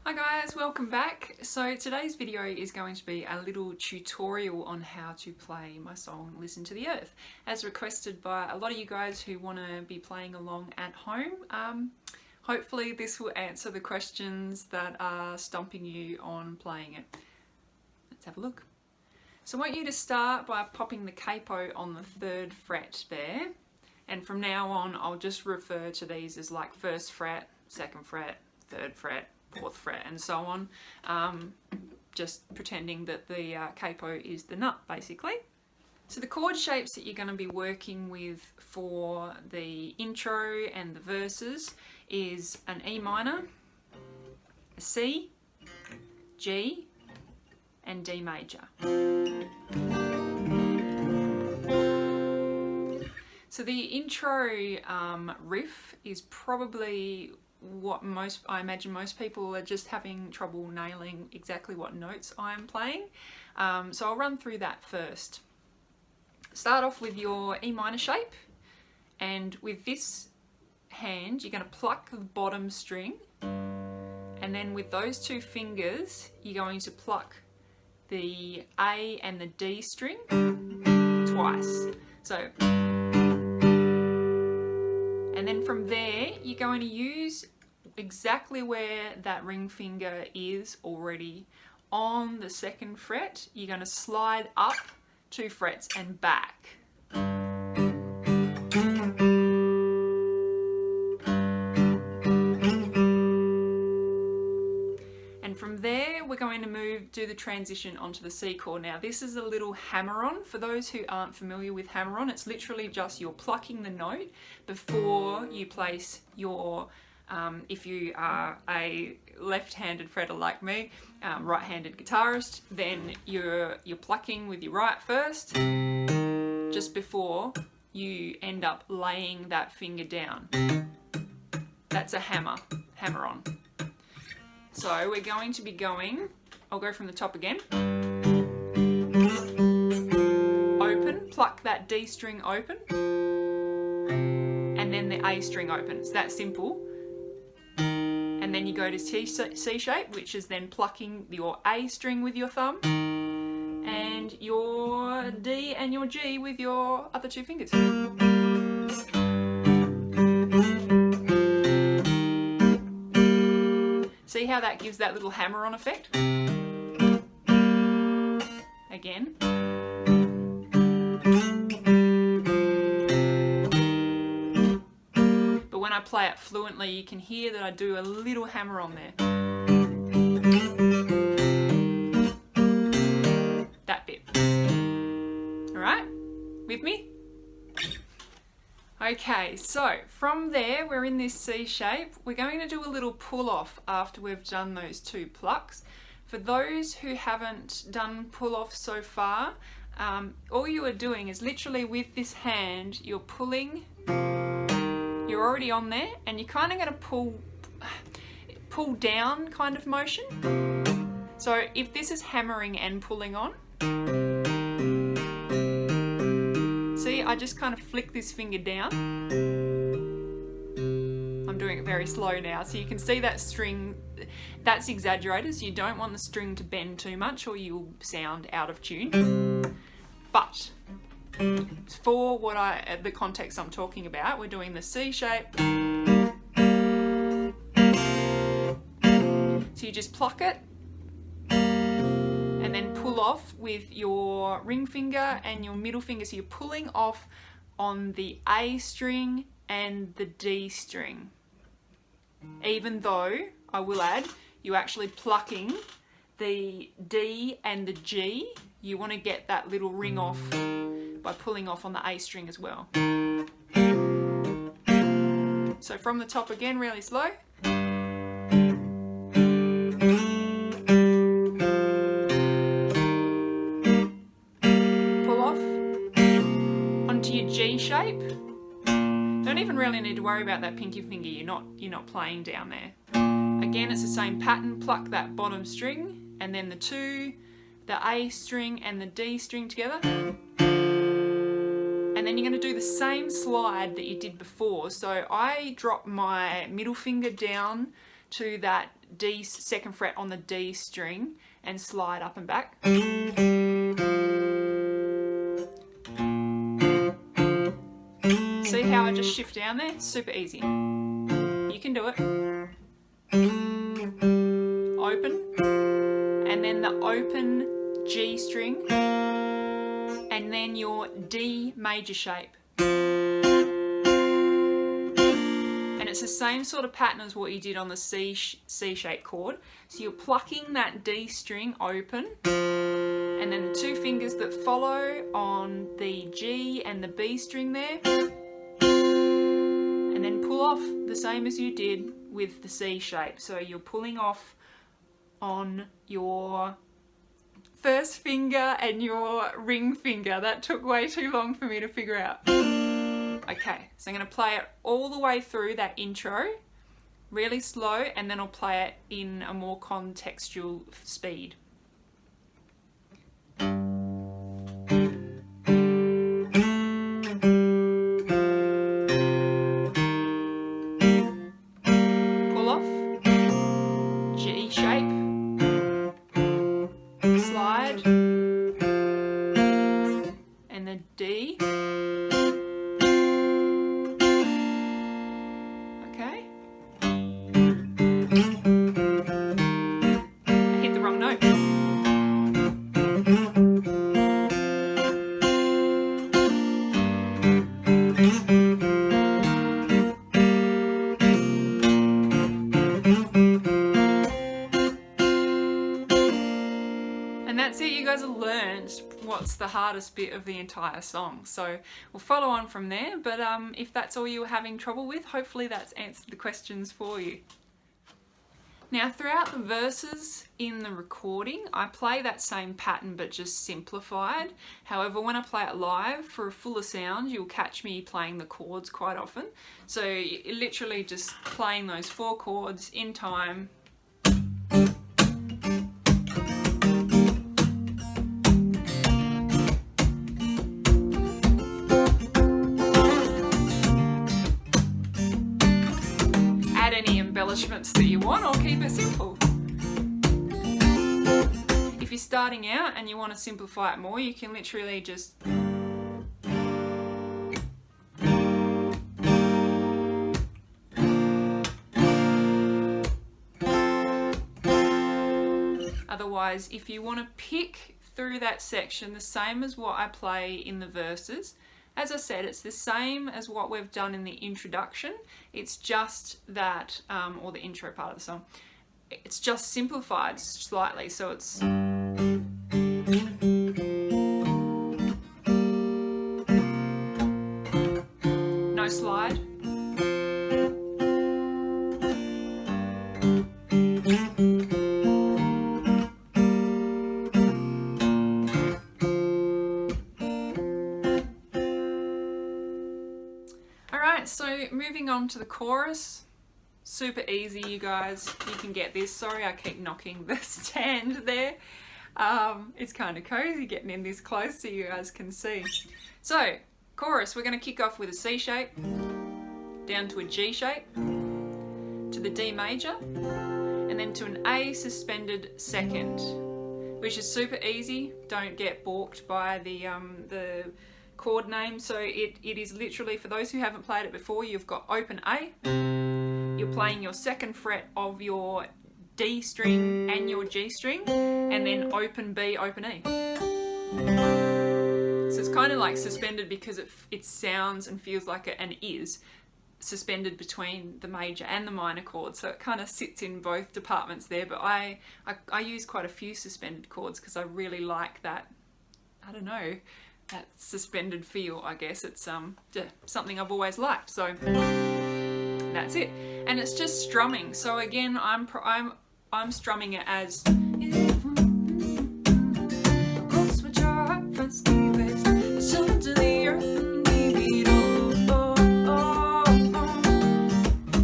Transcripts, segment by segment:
Hi guys, welcome back. So today's video is going to be a little tutorial on how to play my song Listen to the Earth, as requested by a lot of you guys who want to be playing along at home. Hopefully this will answer the questions that are stumping you on playing it. Let's have a look. So I want you to start by popping the capo on the 3rd fret there, and from now on I'll just refer to these as like 1st fret, 2nd fret, 3rd fret, 4th fret and so on, just pretending that the capo is the nut basically. So the chord shapes that you're going to be working with for the intro and the verses is an E minor, a C, G and D major. So the intro riff is probably what I imagine most people are just having trouble nailing exactly what notes I'm playing. So I'll run through that first. Start off with your E minor shape, and with this hand you're going to pluck the bottom string, and then with those 2 fingers you're going to pluck the A and the D string twice. So, and then from there you're going to use exactly where that ring finger is already on the 2nd fret. You're going to slide up 2 frets and back. And from there we're going to do the transition onto the C chord. Now this is a little hammer-on. For those who aren't familiar with hammer-on, it's literally just you're plucking the note before you place your if you are a left-handed fretter like me, right-handed guitarist, then you're plucking with your right first, just before you end up laying that finger down. That's a hammer-on. So we're going to be going, I'll go from the top again. Open, pluck that D string open, and then the A string open. It's that simple. And then you go to C shape, which is then plucking your A string with your thumb and your D and your G with your other 2 fingers. See how that gives that little hammer-on effect? Again. But when I play it fluently, you can hear that I do a little hammer-on there. That bit. Alright? With me? Okay, so from there we're in this C shape. We're going to do a little pull-off after we've done those 2 plucks. For those who haven't done pull-off so far, all you are doing is literally with this hand, you're pulling, you're already on there, and you're kind of going to pull down kind of motion. So if this is hammering and pulling on, see, I just kind of flick this finger down. I'm doing it very slow now, so you can see that string, that's exaggerated, so you don't want the string to bend too much or you'll sound out of tune. But for the context I'm talking about, we're doing the C shape. So you just pluck it and then pull off with your ring finger and your middle finger. So you're pulling off on the A string and the D string. Even though, I will add, you're actually plucking the D and the G. You want to get that little ring off by pulling off on the A string as well. So from the top again, really slow. Pull off onto your G shape. Don't even really need to worry about that pinky finger, you're not playing down there. Again, it's the same pattern, pluck that bottom string and then the A string and the D string together. And then you're going to do the same slide that you did before. So I drop my middle finger down to that D, 2nd fret on the D string and slide up and back. See how I just shift down there? Super easy. You can do it. Open, and then the open G string, and then your D major shape. And it's the same sort of pattern as what you did on the C shape chord. So you're plucking that D string open, and then the 2 fingers that follow on the G and the B string there, and then pull off the same as you did with the C shape. So you're pulling off on your 1st finger and your ring finger. That took way too long for me to figure out. Okay, so I'm going to play it all the way through that intro, really slow, and then I'll play it in a more contextual speed. Pull off, G shape, slide, and the D. Okay. I hit the wrong note. And that's it, you guys have learned what's the hardest bit of the entire song. So we'll follow on from there, but if that's all you were having trouble with, hopefully that's answered the questions for you. Now throughout the verses in the recording, I play that same pattern but just simplified. However, when I play it live for a fuller sound, you'll catch me playing the chords quite often. So literally just playing those 4 chords in time. Add any embellishments that you want, or keep it simple. If you're starting out and you want to simplify it more, you can literally just otherwise, if you want to pick through that section the same as what I play in the verses, as I said, it's the same as what we've done in the introduction. It's just that, or the intro part of the song, it's just simplified slightly. So it's no slide. So moving on to the chorus, super easy, you guys, you can get this. Sorry I keep knocking the stand there. It's kind of cozy getting in this close so you guys can see. So chorus, we're going to kick off with a C shape, down to a G shape, to the D major, and then to an A suspended 2nd, which is super easy. Don't get balked by the chord name. So it is literally, for those who haven't played it before, you've got open A, you're playing your 2nd fret of your D string and your G string, and then open B, open E. So it's kind of like suspended because it sounds and feels like it, and is suspended between the major and the minor chord, so it kind of sits in both departments there. But I use quite a few suspended chords because I really like that, I don't know, that suspended feel, I guess. It's something I've always liked. So that's it, and it's just strumming. So again, I'm strumming it as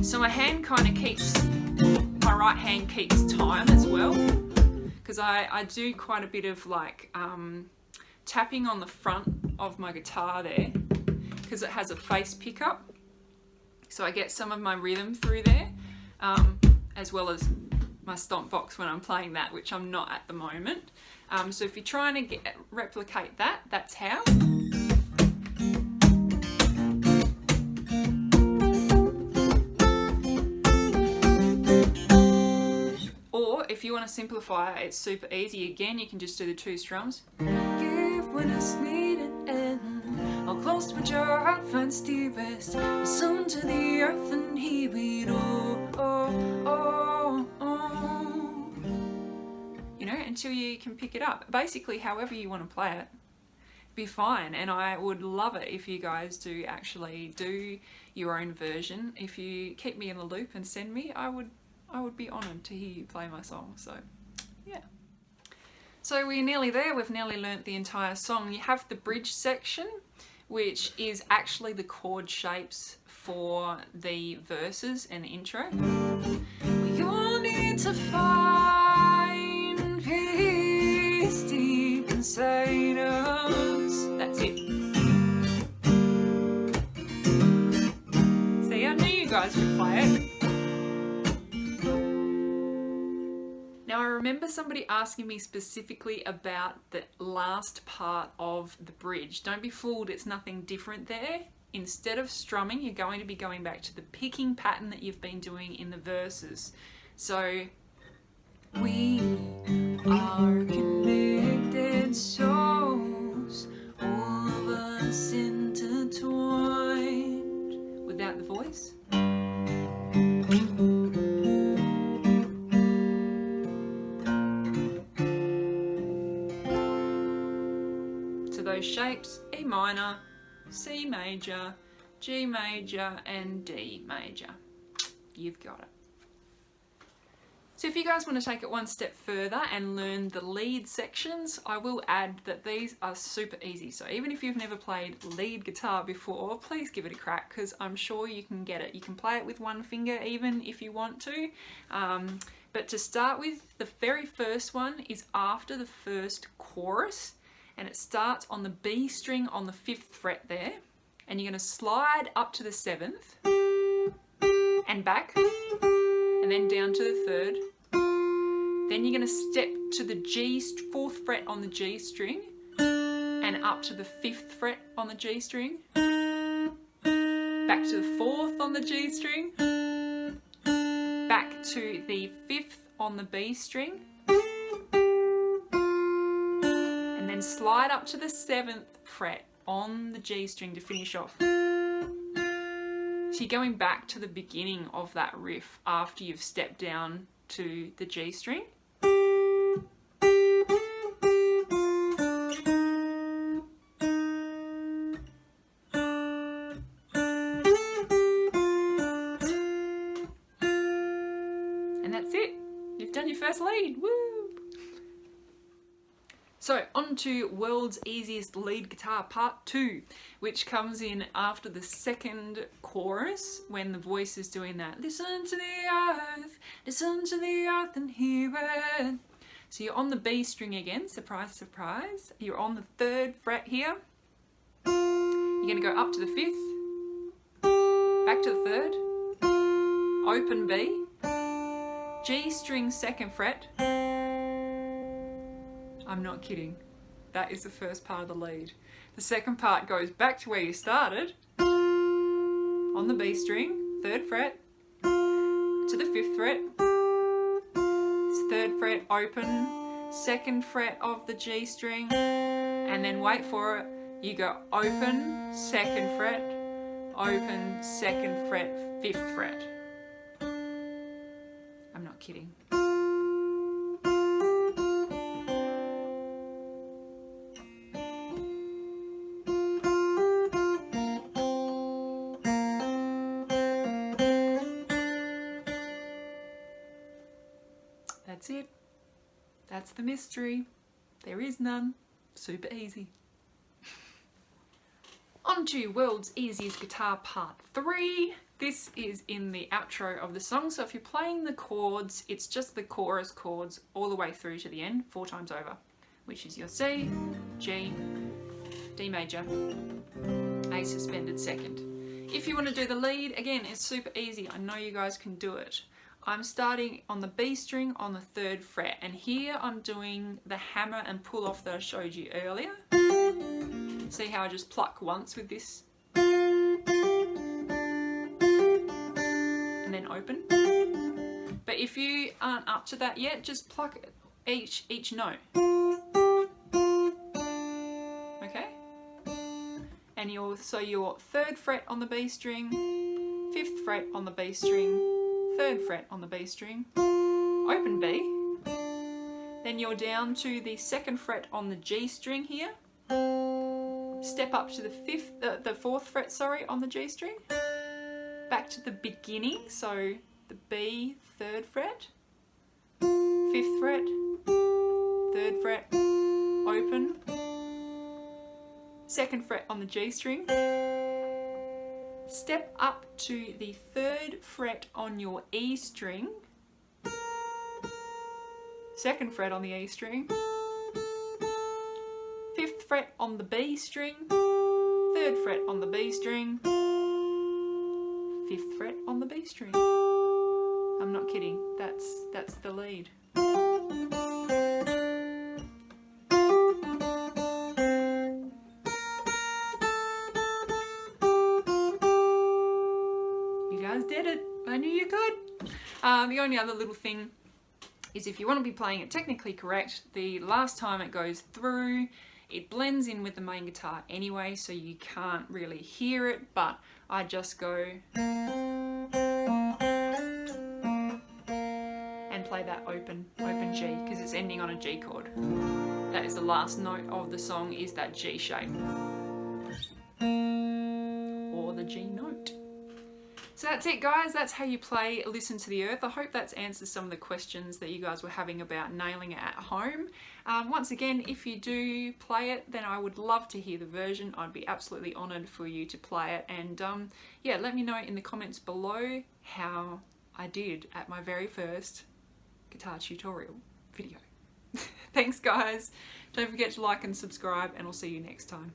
so my hand kind of keeps, my right hand keeps time as well, because I do quite a bit of like tapping on the front of my guitar there, because it has a face pickup, so I get some of my rhythm through there, as well as my stomp box when I'm playing that, which I'm not at the moment. So if you're trying to replicate that, that's how. Or if you want to simplify it, it's super easy. Again, you can just do the 2 strums. Give when it's needed and how close to your heart finds dearest. Listen to the earth and hear it all. You know, until you can pick it up. Basically, however you want to play it, be fine. And I would love it if you guys do actually do your own version. If you keep me in the loop and send me, I would be honoured to hear you play my song. So yeah. So we're nearly there. We've nearly learnt the entire song. You have the bridge section, which is actually the chord shapes for the verses and the intro. We all need to find peace deep inside us. That's it. See, I knew you guys could play it. Now I remember somebody asking me specifically about the last part of the bridge. Don't be fooled, it's nothing different there. Instead of strumming, you're going to be going back to the picking pattern that you've been doing in the verses. So, we are connected souls, all of us intertwined. Without the voice. Those shapes: E minor, C major, G major, and D major. You've got it. So if you guys want to take it one step further and learn the lead sections, I will add that these are super easy. So even if you've never played lead guitar before, please give it a crack, because I'm sure you can get it. You can play it with one finger even if you want to. But to start with, the very first one is after the first chorus. And it starts on the B string on the 5th fret there, and you're going to slide up to the 7th and back, and then down to the 3rd. Then you're going to step to the 4th fret on the G string and up to the 5th fret on the G string, back to the 4th on the G string, back to the 5th on the B string, and then slide up to the 7th fret on the G string to finish off. So you're going back to the beginning of that riff after you've stepped down to the G string. And that's it. You've done your first lead. Woo! So on to World's Easiest Lead Guitar Part 2, which comes in after the 2nd chorus when the voice is doing that. Listen to the earth and hear it. So you're on the B string again, surprise, surprise. You're on the 3rd fret here. You're going to go up to the 5th, back to the 3rd, open B, G string 2nd fret. I'm not kidding. That is the first part of the lead. The second part goes back to where you started, on the B string, 3rd fret, to the 5th fret, it's 3rd fret open, 2nd fret of the G string, and then wait for it, you go open, 2nd fret, open, 2nd fret, 5th fret. I'm not kidding. That's it. That's the mystery. There is none. Super easy. On to World's Easiest Guitar Part 3. This is in the outro of the song, so if you're playing the chords, it's just the chorus chords all the way through to the end, 4 times over, which is your C, G, D major, A suspended 2nd. If you want to do the lead, again, it's super easy. I know you guys can do it. I'm starting on the B string on the 3rd fret, and here I'm doing the hammer and pull off that I showed you earlier. See how I just pluck once with this and then open. But if you aren't up to that yet, just pluck each note. Okay? And your 3rd fret on the B string, 5th fret on the B string, 3rd fret on the B string, open B. Then you're down to the 2nd fret on the G string here. Step up to the 4th fret, sorry, on the G string. Back to the beginning, so the B 3rd fret, 5th fret, 3rd fret, open, 2nd fret on the G string. Step up to the 3rd fret on your E string, 2nd fret on the E string, 5th fret on the B string, 3rd fret on the B string, 5th fret on the B string. I'm not kidding, that's the lead. You guys did it. I knew you could. The only other little thing is if you want to be playing it technically correct, the last time it goes through, it blends in with the main guitar anyway, so you can't really hear it, but I just go and play that open G, because it's ending on a G chord. That is the last note of the song, is that G shape. Or the G note. So that's it, guys. That's how you play Listen to the Earth. I hope that's answered some of the questions that you guys were having about nailing it at home. Once again, if you do play it, then I would love to hear the version. I'd be absolutely honoured for you to play it. And yeah, let me know in the comments below how I did at my very first guitar tutorial video. Thanks, guys. Don't forget to like and subscribe, and I'll see you next time.